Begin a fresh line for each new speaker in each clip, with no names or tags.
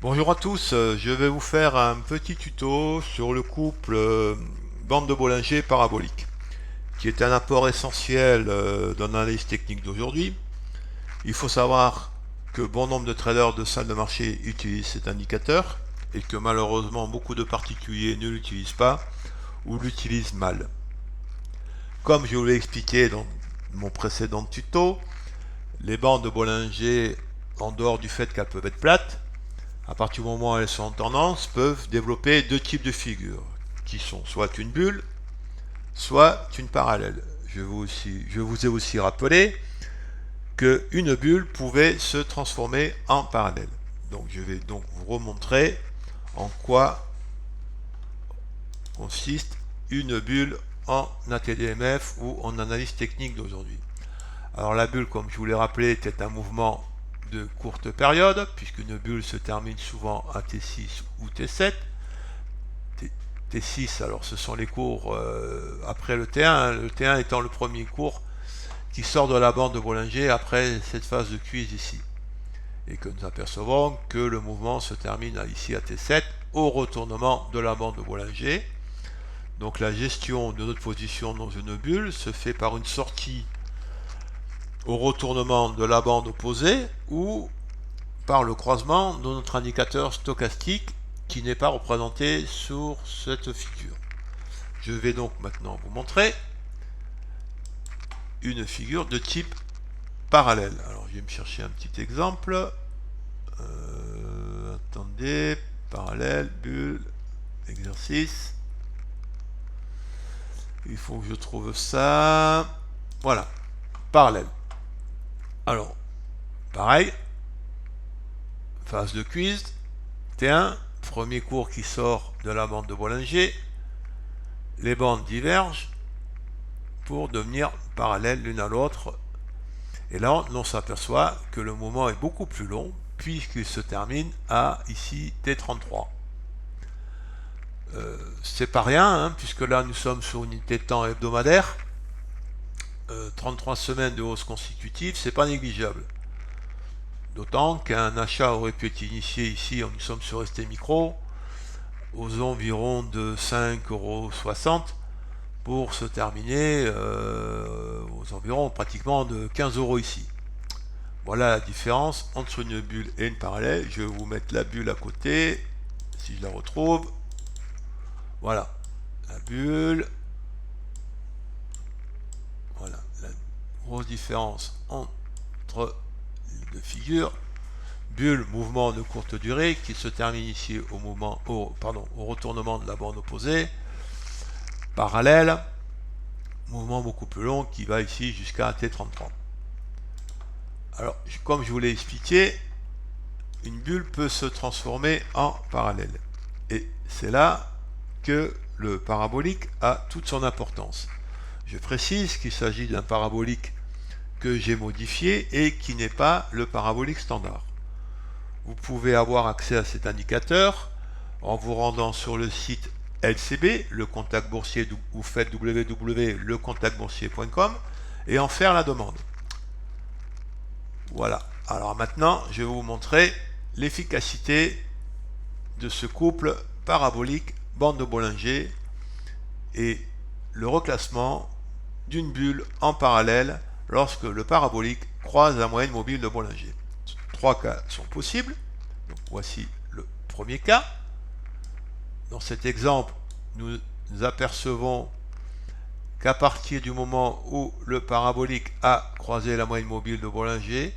Bonjour à tous, je vais vous faire un petit tuto sur le couple bande de Bollinger parabolique, qui est un apport essentiel dans l'analyse technique d'aujourd'hui. Il faut savoir que bon nombre de traders de salles de marché utilisent cet indicateur et que malheureusement beaucoup de particuliers ne l'utilisent pas ou l'utilisent mal. Comme je vous l'ai expliqué dans mon précédent tuto, les bandes de Bollinger, en dehors du fait qu'elles peuvent être plates, à partir du moment où elles sont en tendance, peuvent développer deux types de figures, qui sont soit une bulle, soit une parallèle. Je vous ai aussi rappelé qu'une bulle pouvait se transformer en parallèle. Donc je vais donc vous remontrer en quoi consiste une bulle en ATDMF ou en analyse technique d'aujourd'hui. Alors la bulle, comme je vous l'ai rappelé, était un mouvement de courte période, puisqu'une bulle se termine souvent à T6 ou T7. T6, alors ce sont les cours après le T1, le T1 étant le premier cours qui sort de la bande de Bollinger après cette phase de quiz ici. Et que nous apercevons que le mouvement se termine ici à T7 au retournement de la bande de Bollinger. Donc la gestion de notre position dans une bulle se fait par une sortie au retournement de la bande opposée ou par le croisement de notre indicateur stochastique qui n'est pas représenté sur cette figure. Je vais donc maintenant vous montrer une figure de type parallèle. Alors je vais me chercher un petit exemple. Attendez, parallèle, bulle, exercice. Il faut que je trouve ça. Voilà, parallèle. Alors, pareil, phase de quiz, T1, premier cours qui sort de la bande de Bollinger. Les bandes divergent pour devenir parallèles l'une à l'autre. Et là, on s'aperçoit que le mouvement est beaucoup plus long puisqu'il se termine à ici T33. C'est pas rien, hein, puisque là nous sommes sur une unité de temps hebdomadaire. 33 semaines de hausse consécutive, c'est pas négligeable. D'autant qu'un achat aurait pu être initié ici, nous sommes sur ST Micro, aux environs de 5,60 € pour se terminer aux environs pratiquement de 15 € ici. Voilà la différence entre une bulle et une parallèle. Je vais vous mettre la bulle à côté, si je la retrouve. Voilà, la bulle. Voilà, la grosse différence entre les deux figures. Bulle, mouvement de courte durée qui se termine ici au retournement de la bande opposée. Parallèle, mouvement beaucoup plus long qui va ici jusqu'à T33. Alors, comme je vous l'ai expliqué, une bulle peut se transformer en parallèle. Et c'est là que le parabolique a toute son importance. Je précise qu'il s'agit d'un parabolique que j'ai modifié et qui n'est pas le parabolique standard. Vous pouvez avoir accès à cet indicateur en vous rendant sur le site LCB, le contact boursier, ou faites www.lecontactboursier.com et en faire la demande. Voilà. Alors maintenant, je vais vous montrer l'efficacité de ce couple parabolique bande de Bollinger et le reclassement d'une bulle en parallèle lorsque le parabolique croise la moyenne mobile de Bollinger. Trois cas sont possibles. Donc voici le premier cas. Dans cet exemple, nous apercevons qu'à partir du moment où le parabolique a croisé la moyenne mobile de Bollinger,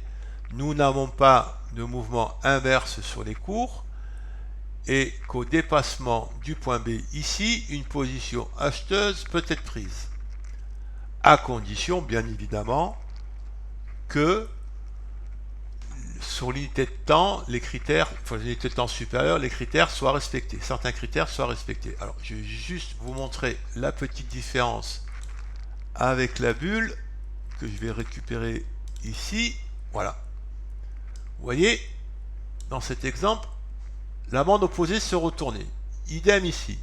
nous n'avons pas de mouvement inverse sur les cours et qu'au dépassement du point B ici, une position acheteuse peut être prise, à condition bien évidemment que sur l'unité de temps, les critères, l'unité de temps supérieure, les critères soient respectés, certains critères soient respectés. Alors je vais juste vous montrer la petite différence avec la bulle que je vais récupérer ici. Voilà. Vous voyez, dans cet exemple, la bande opposée se retournait. Idem ici.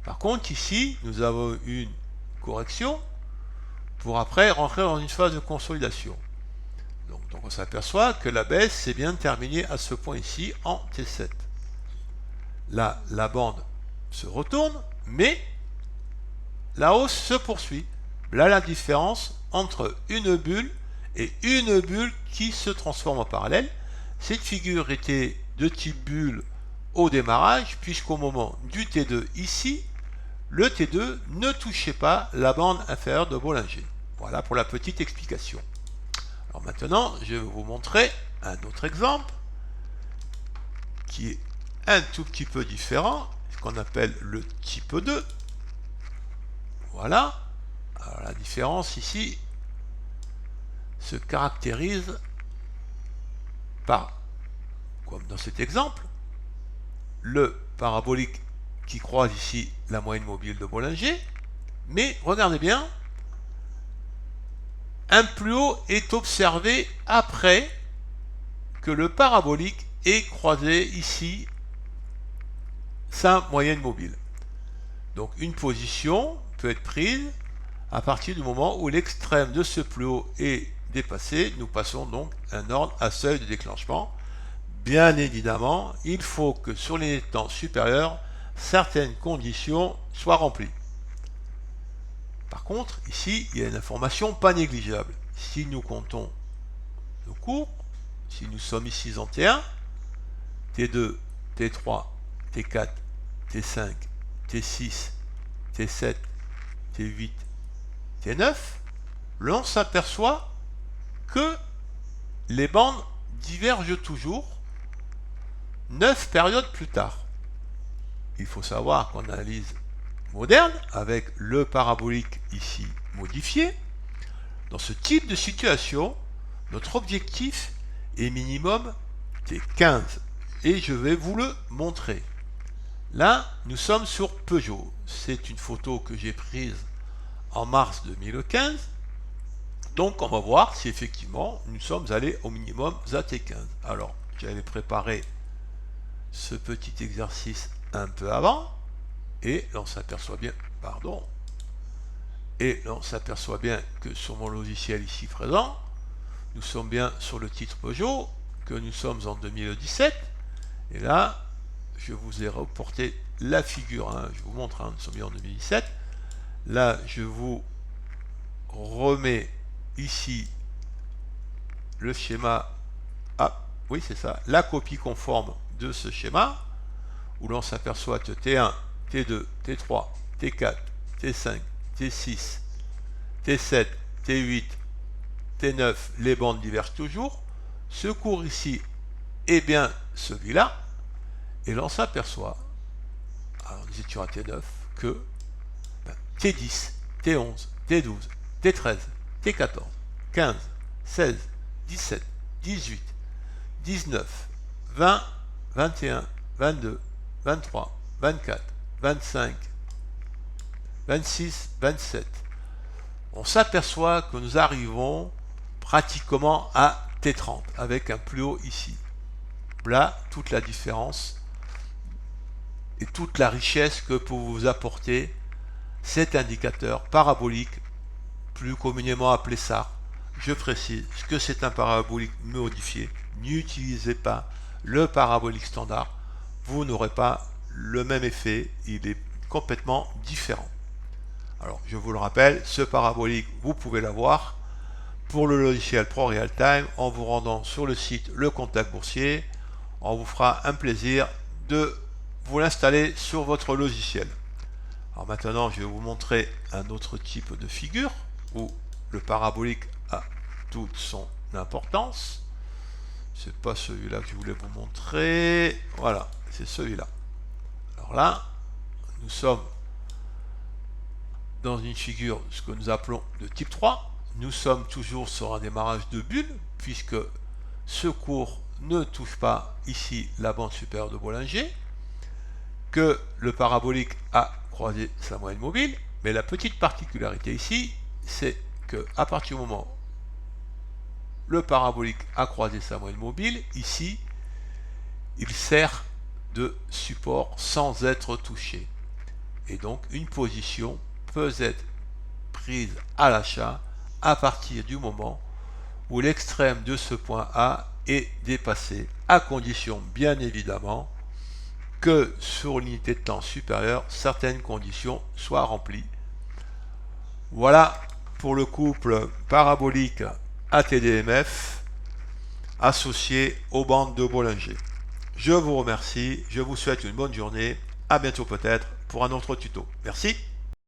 Par contre, ici, nous avons une correction pour après rentrer dans une phase de consolidation. Donc on s'aperçoit que la baisse s'est bien terminée à ce point ici en T7. Là, la bande se retourne, mais la hausse se poursuit. Là, la différence entre une bulle et une bulle qui se transforme en parallèle. Cette figure était de type bulle au démarrage, puisqu'au moment du T2 ici, le T2 ne touchait pas la bande inférieure de Bollinger. Voilà pour la petite explication. Alors maintenant, je vais vous montrer un autre exemple qui est un tout petit peu différent, ce qu'on appelle le type 2. Voilà. Alors la différence ici se caractérise par, comme dans cet exemple, le parabolique qui croise ici la moyenne mobile de Bollinger, mais regardez bien, un plus haut est observé après que le parabolique ait croisé ici sa moyenne mobile. Donc une position peut être prise à partir du moment où l'extrême de ce plus haut est dépassé. Nous passons donc un ordre à seuil de déclenchement. Bien évidemment, il faut que sur les temps supérieurs, certaines conditions soient remplies. Par contre, ici, il y a une information pas négligeable. Si nous comptons nos cours, si nous sommes ici en T1, T2, T3, T4, T5, T6, T7, T8, T9, l'on s'aperçoit que les bandes divergent toujours 9 périodes plus tard. Il faut savoir qu'en analyse moderne, avec le parabolique ici modifié, dans ce type de situation, notre objectif est minimum T15. Et je vais vous le montrer. Là, nous sommes sur Peugeot. C'est une photo que j'ai prise en mars 2015. Donc, on va voir si effectivement nous sommes allés au minimum à T15. Alors, j'avais préparé ce petit exercice un peu avant. Et l'on s'aperçoit bien, que sur mon logiciel ici présent, nous sommes bien sur le titre Peugeot, que nous sommes en 2017. Et là, je vous ai reporté la figure, je vous montre, nous sommes bien en 2017. Là, je vous remets ici le schéma, oui c'est ça, la copie conforme de ce schéma, où l'on s'aperçoit que T1, T2, T3, T4, T5, T6, T7, T8, T9, les bandes divergent toujours. Ce cours ici est bien celui-là. Et l'on s'aperçoit, alors nous étions à T9, que T10, T11, T12, T13, T14, 15, 16, 17, 18, 19, 20, 21, 22, 23, 24, 25, 26, 27. On s'aperçoit que nous arrivons pratiquement à T30 avec un plus haut ici. Là, toute la différence et toute la richesse que peut vous apporter cet indicateur parabolique, plus communément appelé SAR. Je précise que c'est un parabolique modifié. N'utilisez pas le parabolique standard. Vous n'aurez pas le même effet. Il est complètement différent. Alors, je vous le rappelle, ce parabolique, vous pouvez l'avoir pour le logiciel ProRealTime en vous rendant sur le site Le Contact Boursier. On vous fera un plaisir de vous l'installer sur votre logiciel. Alors maintenant, je vais vous montrer un autre type de figure où le parabolique a toute son importance. C'est pas celui-là que je voulais vous montrer. Voilà, c'est celui-là. Alors là, nous sommes dans une figure, ce que nous appelons de type 3. Nous sommes toujours sur un démarrage de bulle, puisque ce cours ne touche pas ici la bande supérieure de Bollinger, que le parabolique a croisé sa moyenne mobile, mais la petite particularité ici, c'est que à partir du moment où le parabolique a croisé sa moyenne mobile, ici, il sert de support sans être touché. Et donc, une position peut être prise à l'achat à partir du moment où l'extrême de ce point A est dépassé, à condition bien évidemment que sur l'unité de temps supérieure, certaines conditions soient remplies. Voilà pour le couple parabolique ATDMF associé aux bandes de Bollinger. Je vous remercie, je vous souhaite une bonne journée, à bientôt peut-être pour un autre tuto. Merci.